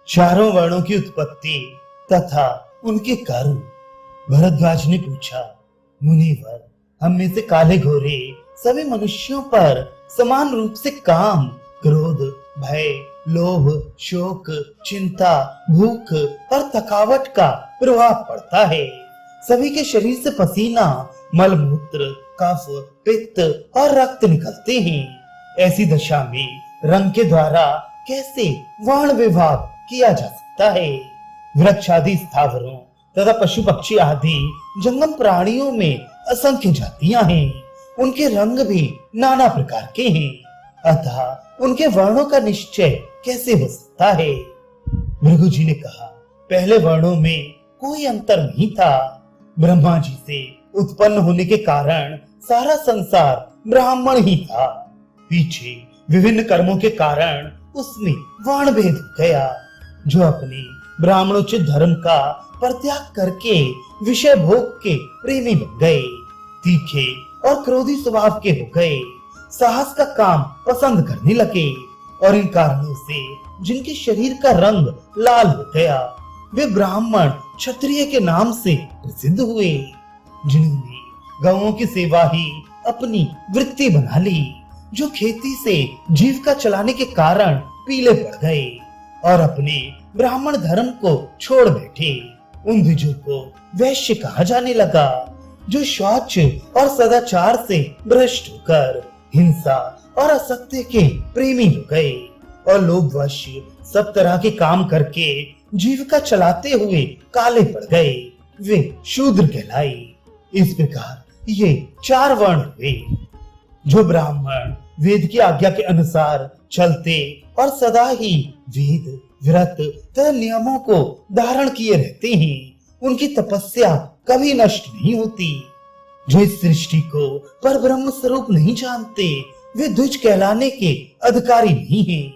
चारों वर्णों की उत्पत्ति तथा उनके कर्म। भरद्वाज ने पूछा, मुनिवर, हम में से काले घोरे सभी मनुष्यों पर समान रूप से काम, क्रोध, भय, लोभ, शोक, चिंता, भूख और थकावट का प्रभाव पड़ता है। सभी के शरीर से पसीना, मलमूत्र, कफ, पित्त और रक्त निकलते हैं। ऐसी दशा में रंग के द्वारा कैसे वर्ण विभाग किया जा सकता है? वृक्ष आदि स्थावरों तथा पशु पक्षी आदि जंगम प्राणियों में असंख्य जातियां हैं। उनके रंग भी नाना प्रकार के हैं, अतः उनके वर्णों का निश्चय कैसे हो सकता है? भृगु जी ने कहा, पहले वर्णों में कोई अंतर नहीं था। ब्रह्मा जी से उत्पन्न होने के कारण सारा संसार ब्राह्मण ही था। पीछे विभिन्न कर्मों के कारण उसमें वर्ण भेद हो गया। जो अपने ब्राह्मणोचित धर्म का परित्याग करके विषय भोग के प्रेमी बन गए, तीखे और क्रोधी स्वभाव के हो गए, साहस का काम पसंद करने लगे और इन कारणों से जिनके शरीर का रंग लाल हो गया, वे ब्राह्मण क्षत्रिय के नाम से प्रसिद्ध हुए। जिन्होंने गौओं की सेवा ही अपनी वृत्ति बना ली, जो खेती से जीविका चलाने के कारण पीले पड़ गए और अपने ब्राह्मण धर्म को छोड़ बैठे, उन द्विजों को वैश्य कहा जाने लगा। जो शौच और सदाचार से भ्रष्ट होकर हिंसा और असत्य के प्रेमी हो गए और लोभवश सब तरह के काम करके जीविका चलाते हुए काले पड़ गए, वे शूद्र कहलाए। इस प्रकार ये चार वर्ण हुए। जो ब्राह्मण वेद की आज्ञा के अनुसार चलते और सदा ही वेद, व्रत तथा नियमों को धारण किए रहते हैं, उनकी तपस्या कभी नष्ट नहीं होती। जो इस सृष्टि को पर ब्रह्म स्वरूप नहीं जानते, वे द्विज कहलाने के अधिकारी नहीं हैं।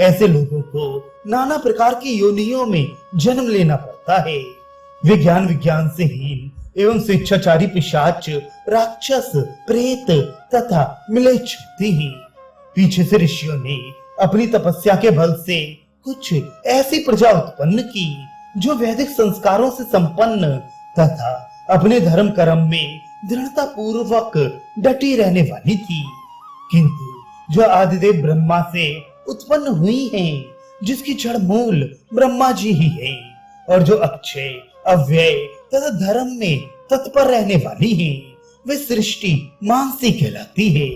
ऐसे लोगों को नाना प्रकार की योनियों में जन्म लेना पड़ता है। वे ज्ञान विज्ञान से हीन एवं स्वेच्छाचारी पिशाच, राक्षस, प्रेत तथा म्लेच्छ होते हैं। पीछे से ऋषियों ने अपनी तपस्या के बल से कुछ ऐसी प्रजा उत्पन्न की जो वैदिक संस्कारों से संपन्न तथा अपने धर्म कर्म में दृढ़ता पूर्वक डटी रहने वाली थी। किंतु जो आदिदेव ब्रह्मा से उत्पन्न हुई हैं, जिसकी जड़ मूल ब्रह्मा जी ही है और जो अक्षय, अव्यय तथा धर्म में तत्पर रहने वाली हैं, वे सृष्टि मानसी कहलाती है।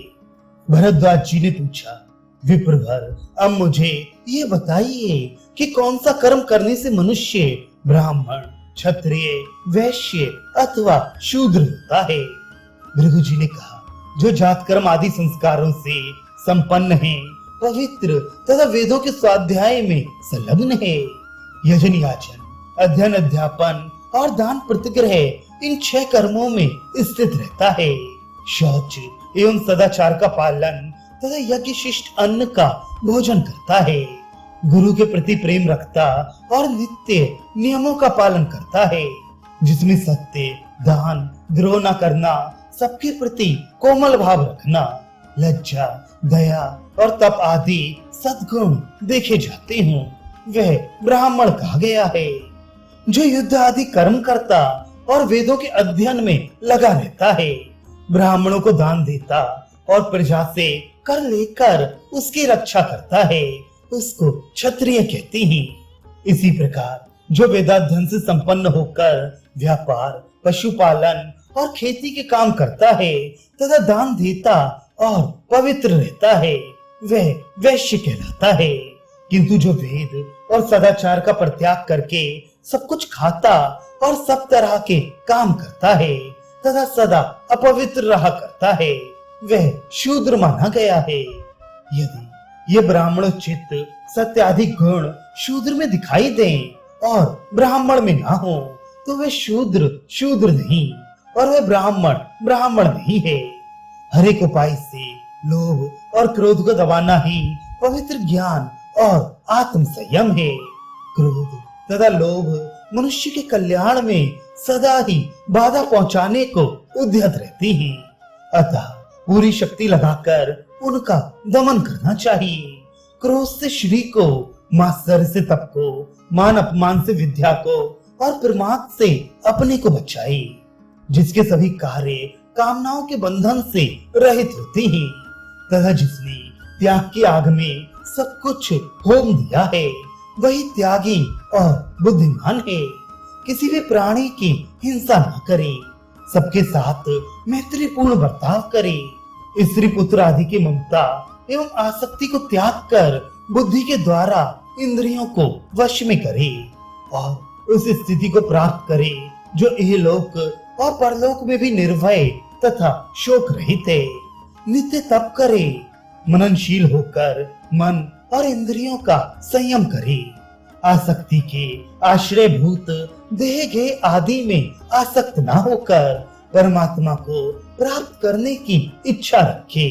भरद्वाज जी ने पूछा, विप्रवर, अब मुझे ये बताइए कि कौन सा कर्म करने से मनुष्य ब्राह्मण, क्षत्रिय, वैश्य अथवा शूद्र होता है? भृगु जी ने कहा, जो जात कर्म आदि संस्कारों से संपन्न है, पवित्र तथा वेदों के स्वाध्याय में संलग्न है, यजन याचन, अध्ययन अध्यापन और दान प्रतिग्रह इन 6 कर्मों में स्थित रहता है, शौच एवं सदाचार का पालन तथा यज्ञ शिष्ट अन्न का भोजन करता है, गुरु के प्रति प्रेम रखता और नित्य नियमों का पालन करता है, जिसमें सत्य, दान, द्रोह न करना, सबके प्रति कोमल भाव रखना, लज्जा, दया और तप आदि सद्गुण देखे जाते हों, वह ब्राह्मण कहा गया है। जो युद्ध आदि कर्म करता और वेदों के अध्ययन में लगा रहता है, ब्राह्मणों को दान देता और प्रजा से कर लेकर उसकी रक्षा करता है, उसको क्षत्रिय कहते हैं। इसी प्रकार जो वेदाध्ययन से संपन्न होकर व्यापार, पशुपालन और खेती के काम करता है तथा दान देता और पवित्र रहता है, वह वैश्य कहलाता है। किंतु जो वेद और सदाचार का परित्याग करके सब कुछ खाता और सब तरह के काम करता है तथा सदा अपवित्र रहा करता है, वह शूद्र माना गया है। यदि ये ब्राह्मणोचित सत्याधिक गुण शूद्र में दिखाई दें और ब्राह्मण में ना हो, तो वे शूद्र नहीं और वे ब्राह्मण नहीं है। हर एक उपाय से लोभ और क्रोध को दबाना ही पवित्र ज्ञान और आत्म संयम है। क्रोध तथा लोभ मनुष्य के कल्याण में सदा ही बाधा पहुंचाने को उद्यत रहती हैं, अतः पूरी शक्ति लगाकर उनका दमन करना चाहिए। क्रोध से श्री को मास्टर से तप को, मान अपमान से विद्या को और प्रमाद से अपने को बचाए, जिसके सभी कार्य कामनाओं के बंधन से रहित होते हैं, तथा जिसने त्याग की आग में सब कुछ होम दिया है, वही त्यागी और बुद्धिमान है। किसी भी प्राणी की हिंसा न करे, सबके साथ मैत्रीपूर्ण बर्ताव करे, स्त्री पुत्र आदि की ममता एवं आसक्ति को त्याग कर बुद्धि के द्वारा इंद्रियों को वश में करे और उस स्थिति को प्राप्त करे जो इहलोक और परलोक में भी निर्भय तथा शोक रहित है। नित्य तप करे, मननशील होकर मन और इंद्रियों का संयम करे, आसक्ति के आश्रय भूत देह गे आदि में आसक्त ना होकर परमात्मा को प्राप्त करने की इच्छा रखे,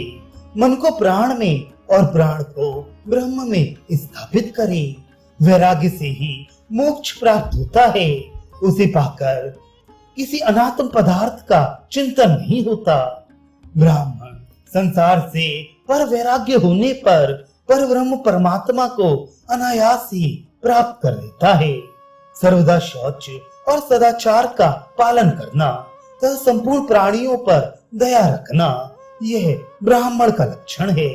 मन को प्राण में और प्राण को ब्रह्म में स्थापित करे। वैराग्य से ही मोक्ष प्राप्त होता है, उसे पाकर किसी अनात्म पदार्थ का चिंतन नहीं होता। ब्राह्मण संसार से पर वैराग्य होने पर परब्रह्म परमात्मा को अनायास ही प्राप्त कर लेता है। सर्वदा शौच और सदाचार का पालन करना तथा संपूर्ण प्राणियों पर दया रखना, यह ब्राह्मण का लक्षण है।